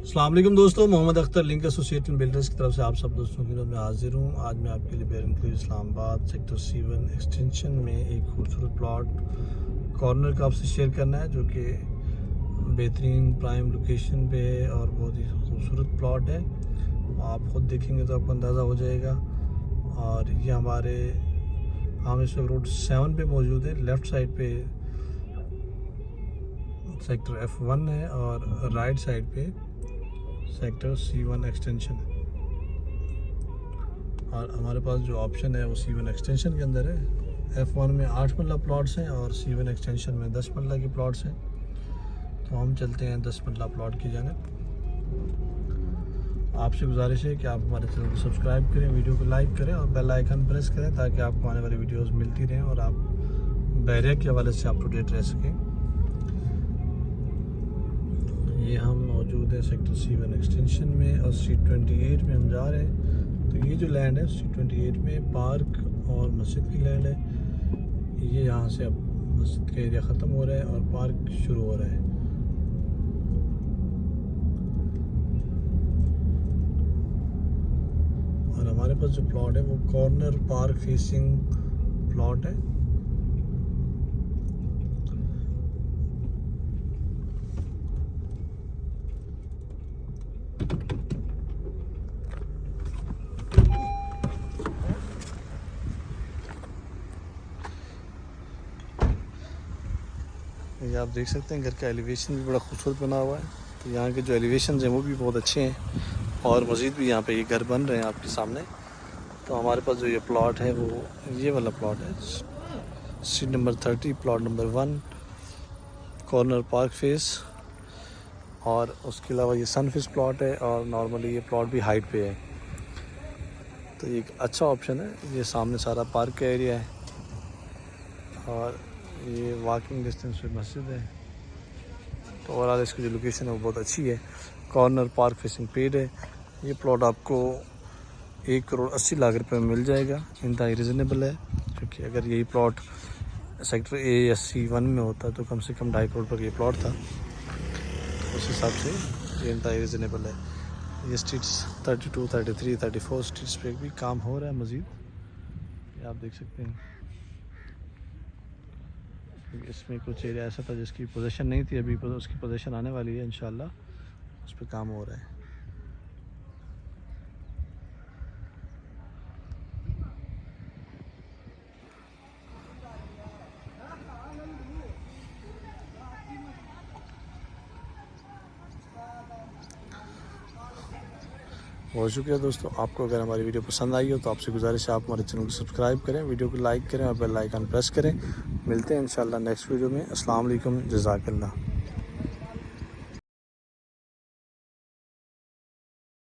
अस्सलाम वालेकुम दोस्तों, Mohammad Akhtar link associate builders की तरफ से आप सब दोस्तों की मैं हाजिर हूँ। आज मैं आपके लिए बेरंगपुर इस्लामाबाद सेक्टर C1 एक्सटेंशन में एक खूबसूरत प्लॉट कॉर्नर का आपसे शेयर करना है, जो कि बेहतरीन प्राइम लोकेशन पे है और बहुत ही खूबसूरत प्लॉट है। आप ख़ुद देखेंगे तो आपको अंदाज़ा हो जाएगा। और ये हम इस वक्त रोड 7 पे मौजूद है। लेफ़्ट साइड पे सेक्टर F1 है और राइट साइड पे सेक्टर C1 एक्सटेंशन है। और हमारे पास जो ऑप्शन है वो C1 एक्सटेंशन के अंदर है। F1 में 8 मरला प्लॉट्स हैं और C1 एक्सटेंशन में 10 मरला के प्लॉट्स हैं। तो हम चलते हैं 10 मरला प्लॉट की जानिब। आपसे गुजारिश है कि आप हमारे चैनल को सब्सक्राइब करें, वीडियो को लाइक करें और बेल आइकन प्रेस करें, ताकि आपको आने वाली वीडियोस मिलती रहें और आप बैरियर के हवाले से अप टू डेट रह सकें। ये हम मौजूद है सेक्टर C1 एक्सटेंशन में और C28 में हम जा रहे हैं। तो ये जो लैंड है C28 में पार्क और मस्जिद की लैंड है। ये यहाँ से अब मस्जिद का एरिया ख़त्म हो रहा है और पार्क शुरू हो रहा है। और हमारे पास जो प्लॉट है वो कॉर्नर पार्क फेसिंग प्लॉट है। ये आप देख सकते हैं घर का एलिवेशन भी बड़ा खूबसूरत बना हुआ है। तो यहाँ के जो एलिवेशन हैं वो भी बहुत अच्छे हैं और मज़ीद भी यहाँ पे ये घर बन रहे हैं आपके सामने। तो हमारे पास जो ये प्लॉट है वो ये वाला प्लॉट है, C number 30 plot number 1 corner park face. और उसके अलावा ये सनफिश प्लॉट है और नॉर्मली ये प्लॉट भी हाइट पे है। तो ये एक अच्छा ऑप्शन है। ये सामने सारा पार्क का एरिया है और ये वॉकिंग डिस्टेंस पे मस्जिद है। तो ओवरऑल इसकी जो लोकेशन है वो बहुत अच्छी है। कॉर्नर पार्क फेसिंग पेड है। ये प्लॉट आपको 1,80,00,000 रुपये में मिल जाएगा। इंतहाई रिजनेबल है, क्योंकि अगर यही प्लॉट सेक्टर A या C1 में होता तो कम से कम 2.5 करोड़ पर ये प्लॉट था। तो उस हिसाब से ये इंतहाई रिजनेबल है। ये स्ट्रीट्स 32, 33, 34 स्ट्रीट्स पे भी काम हो रहा है मज़ीद, ये आप देख सकते हैं। इसमें कुछ एरिया ऐसा था जिसकी पोजीशन नहीं थी, अभी उसकी पोजीशन आने वाली है इंशाल्लाह, उस पर काम हो रहा है। बहुत शुक्रिया दोस्तों। आपको अगर हमारी वीडियो पसंद आई हो तो आपसे गुजारिश है आप हमारे चैनल को सब्सक्राइब करें, वीडियो को लाइक करें और बेल आइकन प्रेस करें। मिलते हैं इंशाल्लाह नेक्स्ट वीडियो में। अस्सलाम वालेकुम, जज़ाकल्लाह।